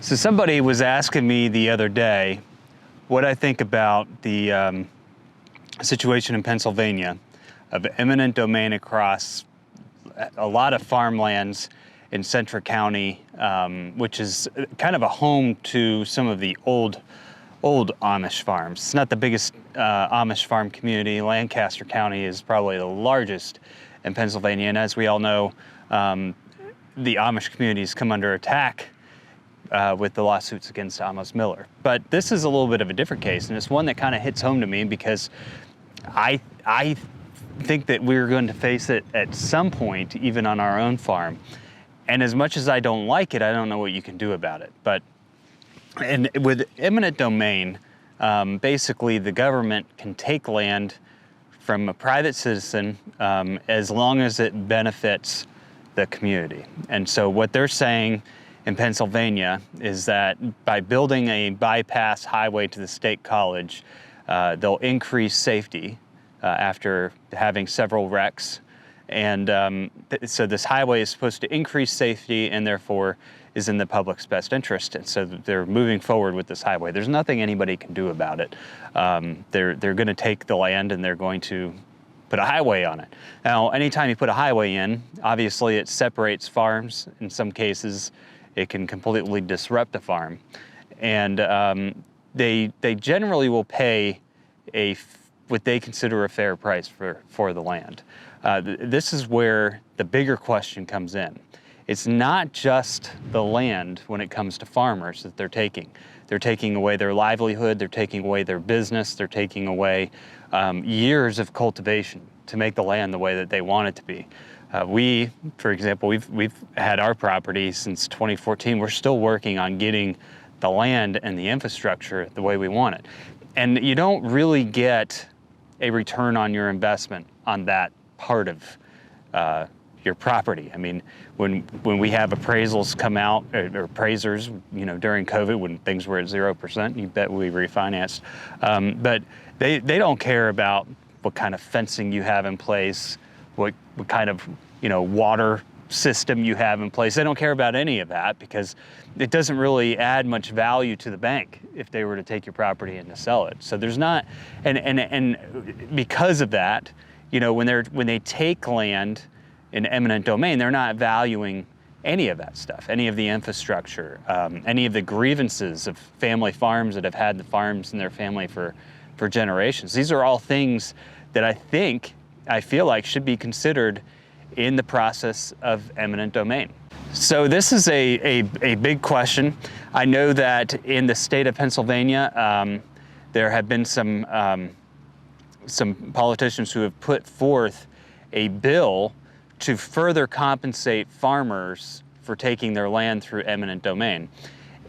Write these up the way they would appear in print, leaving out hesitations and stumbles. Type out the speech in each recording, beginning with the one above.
So somebody was asking me the other day what I think about the situation in Pennsylvania of eminent domain across a lot of farmlands in Central County, which is kind of a home to some of the old Amish farms. It's not the biggest Amish farm community. Lancaster County is probably the largest in Pennsylvania, and as we all know, the Amish communities come under attack with the lawsuits against Amos Miller. But this is a little bit of a different case, and it's one that kind of hits home to me because I think that we're going to face it at some point, even on our own farm. And as much as I don't like it, I don't know what you can do about it. And with eminent domain, basically the government can take land from a private citizen as long as it benefits the community. And so what they're saying in Pennsylvania is that by building a bypass highway to the state college, they'll increase safety after having several wrecks. And so this highway is supposed to increase safety and therefore is in the public's best interest. And so they're moving forward with this highway. There's nothing anybody can do about it. They're going to take the land and they're going to put a highway on it. Now, anytime you put a highway in, obviously it separates farms. In some cases, it can completely disrupt a farm. And they generally will pay what they consider a fair price for the land. This is where the bigger question comes in. It's not just the land when it comes to farmers that they're taking. They're taking away their livelihood, they're taking away their business, they're taking away years of cultivation to make the land the way that they want it to be. We, for example, we've had our property since 2014. We're still working on getting the land and the infrastructure the way we want it. And you don't really get a return on your investment on that part of your property. I mean, when we have appraisals come out, or appraisers, during COVID when things were at 0%, you bet we refinanced. But they don't care about what kind of fencing you have in place, what kind of water system you have in place. They don't care about any of that because it doesn't really add much value to the bank if they were to take your property and to sell it. So there's not, and because of that, when they take land in eminent domain, they're not valuing any of that stuff, any of the infrastructure, any of the grievances of family farms that have had the farms in their family for generations. These are all things that I feel like should be considered in the process of eminent domain. So this is a big question. I know that in the state of Pennsylvania, there have been some politicians who have put forth a bill to further compensate farmers for taking their land through eminent domain.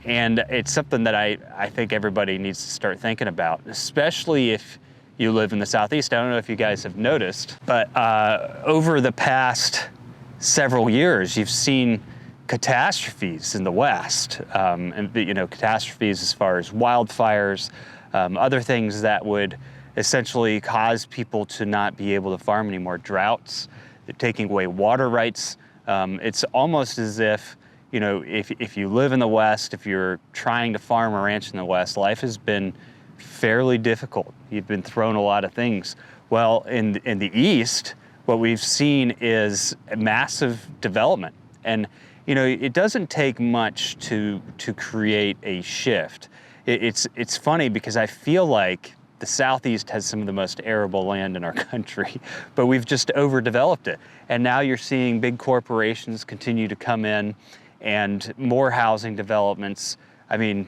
And it's something that I think everybody needs to start thinking about, especially if you live in the Southeast. I don't know if you guys have noticed, but over the past several years, you've seen catastrophes in the West, and catastrophes as far as wildfires, other things that would essentially cause people to not be able to farm anymore, droughts, they're taking away water rights. It's almost as if, if you live in the West, if you're trying to farm or ranch in the West, life has been fairly difficult. You've been thrown a lot of things. Well, in the East, what we've seen is massive development. And, it doesn't take much to create a shift. It's funny because I feel like the Southeast has some of the most arable land in our country, but we've just overdeveloped it. And now you're seeing big corporations continue to come in and more housing developments. I mean,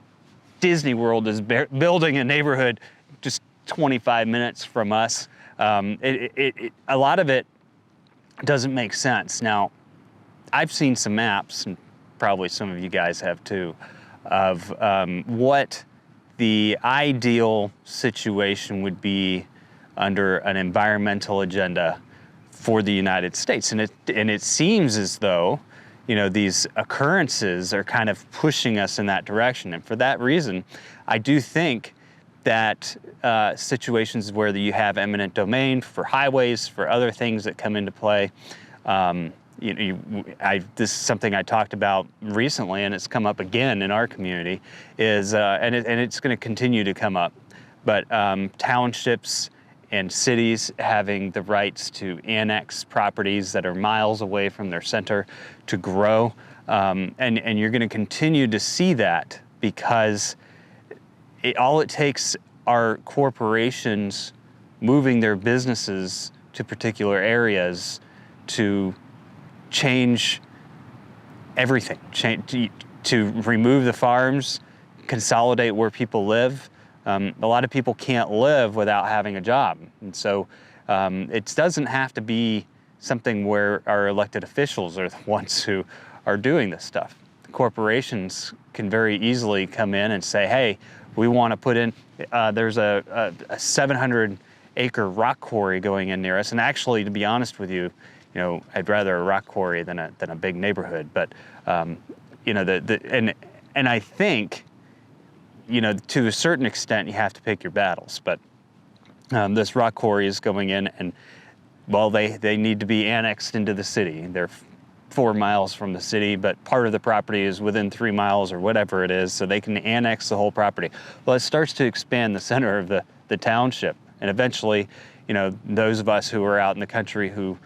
Disney World is building a neighborhood just 25 minutes from us. A lot of it doesn't make sense. Now, I've seen some maps, and probably some of you guys have too, of what the ideal situation would be under an environmental agenda for the United States. And it seems as though, these occurrences are kind of pushing us in that direction. And for that reason, I do think that situations where you have eminent domain for highways, for other things that come into play, this is something I talked about recently, and it's come up again in our community, and it's going to continue to come up. But townships and cities having the rights to annex properties that are miles away from their center to grow, and you're going to continue to see that because all it takes are corporations moving their businesses to particular areas to change everything, to remove the farms, consolidate where people live. A lot of people can't live without having a job. And so it doesn't have to be something where our elected officials are the ones who are doing this stuff. Corporations can very easily come in and say, hey, we want to put in, there's a 700-acre rock quarry going in near us. And actually, to be honest with you, I'd rather a rock quarry than a big neighborhood. But and I think, to a certain extent, you have to pick your battles. But this rock quarry is going in, and well, they need to be annexed into the city. They're 4 miles from the city, but part of the property is within 3 miles or whatever it is, so they can annex the whole property. Well, it starts to expand the center of the township, and eventually, those of us who are out in the country who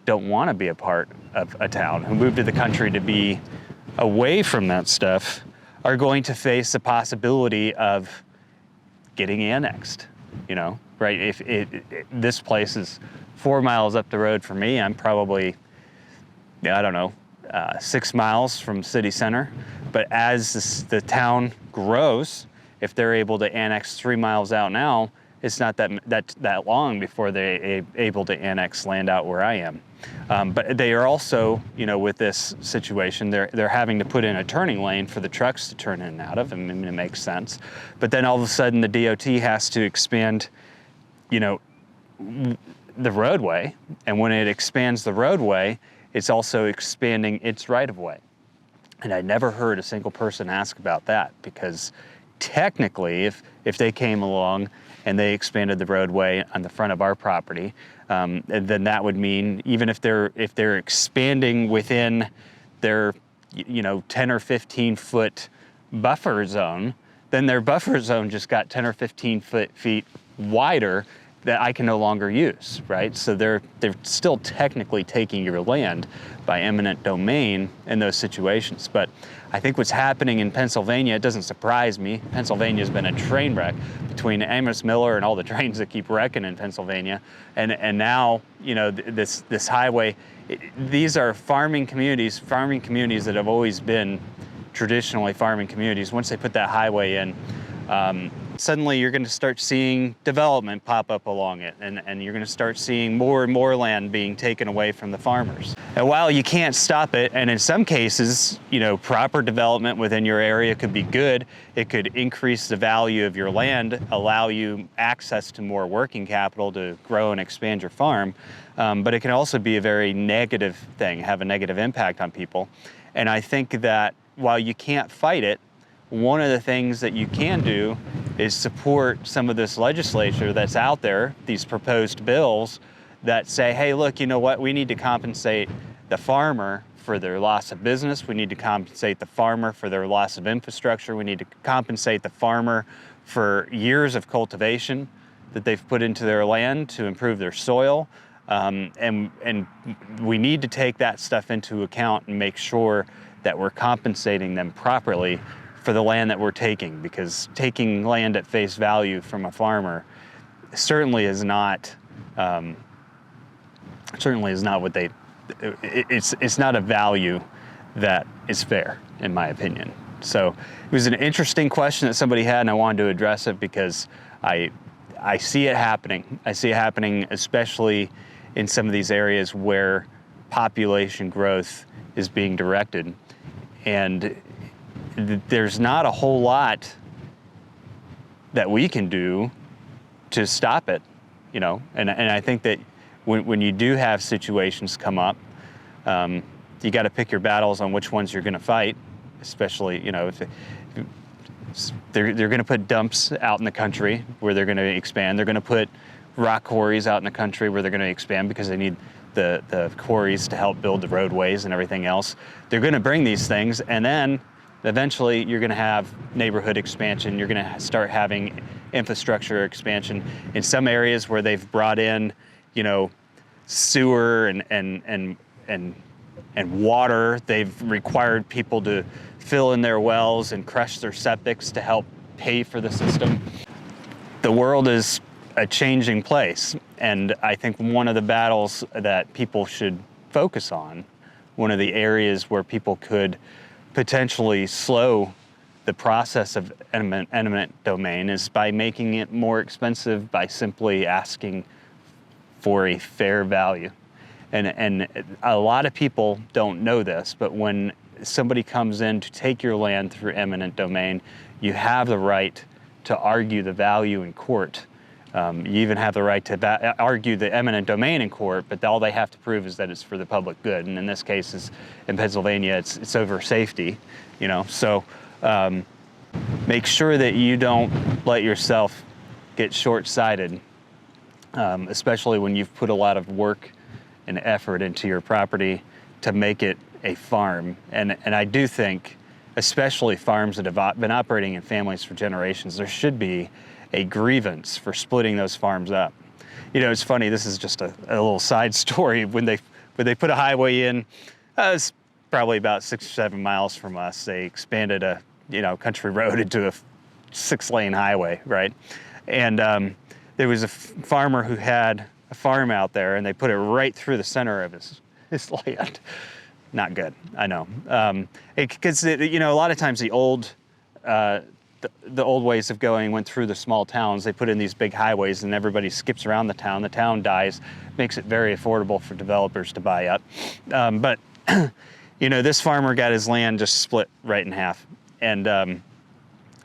don't want to be a part of a town, who moved to the country to be away from that stuff, are going to face the possibility of getting annexed, right? If this place is 4 miles up the road from me, I'm probably, 6 miles from city center. But as the town grows, if they're able to annex 3 miles out now, it's not that long before they're able to annex land out where I am. But they are also, with this situation, they're having to put in a turning lane for the trucks to turn in and out of. I mean, it makes sense. But then all of a sudden, the DOT has to expand, the roadway. And when it expands the roadway, it's also expanding its right-of-way. And I never heard a single person ask about that, because technically, if they came along and they expanded the roadway on the front of our property, then that would mean even if they're expanding within their 10 or 15 foot buffer zone, then their buffer zone just got 10 or 15 feet wider that I can no longer use, right? So they're still technically taking your land by eminent domain in those situations. But I think what's happening in Pennsylvania, it doesn't surprise me. Pennsylvania's been a train wreck between Amos Miller and all the trains that keep wrecking in Pennsylvania. And now, this highway, these are farming communities that have always been traditionally farming communities. Once they put that highway in, suddenly you're going to start seeing development pop up along it, and you're going to start seeing more and more land being taken away from the farmers. And while you can't stop it, and in some cases, proper development within your area could be good, it could increase the value of your land, allow you access to more working capital to grow and expand your farm, but it can also be a very negative thing, have a negative impact on people. And I think that while you can't fight it, one of the things that you can do is support some of this legislature that's out there, these proposed bills that say, hey, look, you know what? We need to compensate the farmer for their loss of business. We need to compensate the farmer for their loss of infrastructure. We need to compensate the farmer for years of cultivation that they've put into their land to improve their soil. And we need to take that stuff into account and make sure that we're compensating them properly for the land that we're taking, because taking land at face value from a farmer certainly is not what they, it's not a value that is fair, in my opinion. So it was an interesting question that somebody had, and I wanted to address it because I see it happening. I see it happening especially in some of these areas where population growth is being directed. And there's not a whole lot that we can do to stop it, and I think that when you do have situations come up, you got to pick your battles on which ones you're going to fight, especially, if they're going to put dumps out in the country where they're going to expand. They're going to put rock quarries out in the country where they're going to expand because they need the quarries to help build the roadways and everything else. They're going to bring these things, and then eventually you're going to have neighborhood expansion. You're going to start having infrastructure expansion in some areas where they've brought in, you know, sewer and water. They've required people to fill in their wells and crush their septics to help pay for the system. The world is a changing place, and I think one of the battles that people should focus on, one of the areas where people could potentially slow the process of eminent domain, is by making it more expensive by simply asking for a fair value. And a lot of people don't know this, but when somebody comes in to take your land through eminent domain, you have the right to argue the value in court. You even have the right to argue the eminent domain in court, but all they have to prove is that it's for the public good. And in this case, in Pennsylvania, it's over safety, you know. So make sure that you don't let yourself get short-sighted, especially when you've put a lot of work and effort into your property to make it a farm. And I do think, especially farms that have been operating in families for generations, there should be a grievance for splitting those farms up. You know, it's funny, this is just a little side story. When they put a highway in, it's probably about 6 or 7 miles from us, they expanded a, you know, country road into a 6-lane highway, right? And there was a farmer who had a farm out there, and they put it right through the center of his land. Not good, I know. Because, you know, a lot of times the old ways of going went through the small towns. They put in these big highways, and everybody skips around the town. The town dies, makes it very affordable for developers to buy up. But, you know, this farmer got his land just split right in half. And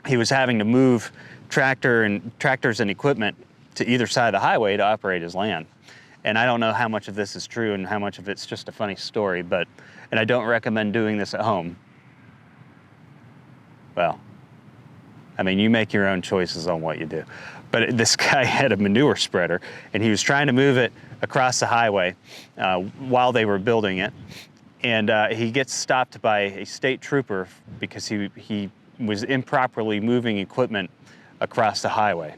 he was having to move tractors and equipment to either side of the highway to operate his land. And I don't know how much of this is true and how much of it's just a funny story, and I don't recommend doing this at home. Well, I mean, you make your own choices on what you do. But this guy had a manure spreader, and he was trying to move it across the highway while they were building it. And he gets stopped by a state trooper because he was improperly moving equipment across the highway.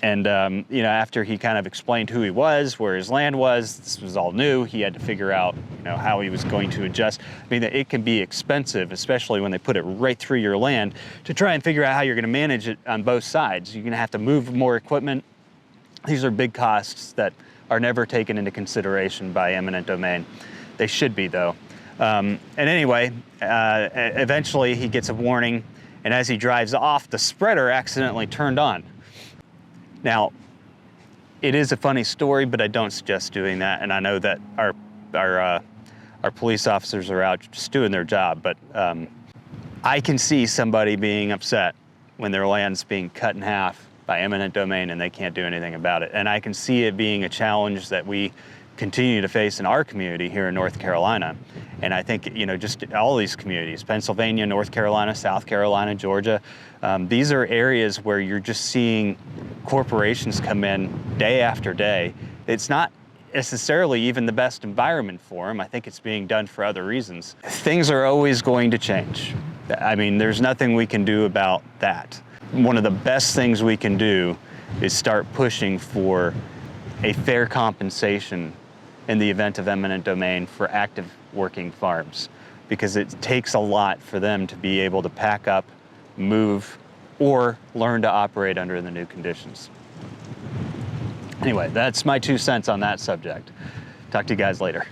And, you know, after he kind of explained who he was, where his land was, this was all new, he had to figure out, you know, how he was going to adjust. I mean, it can be expensive, especially when they put it right through your land, to try and figure out how you're going to manage it on both sides. You're going to have to move more equipment. These are big costs that are never taken into consideration by eminent domain. They should be, though. And anyway, eventually he gets a warning, and as he drives off, the spreader accidentally turned on. Now, it is a funny story, but I don't suggest doing that. And I know that our police officers are out just doing their job, but I can see somebody being upset when their land's being cut in half by eminent domain and they can't do anything about it. And I can see it being a challenge that we continue to face in our community here in North Carolina. And I think, you know, just all these communities, Pennsylvania, North Carolina, South Carolina, Georgia, these are areas where you're just seeing corporations come in day after day. It's not necessarily even the best environment for them. I think it's being done for other reasons. Things are always going to change. I mean, there's nothing we can do about that. One of the best things we can do is start pushing for a fair compensation in the event of eminent domain for active working farms, because it takes a lot for them to be able to pack up, move, or learn to operate under the new conditions. Anyway, that's my 2 cents on that subject. Talk to you guys later.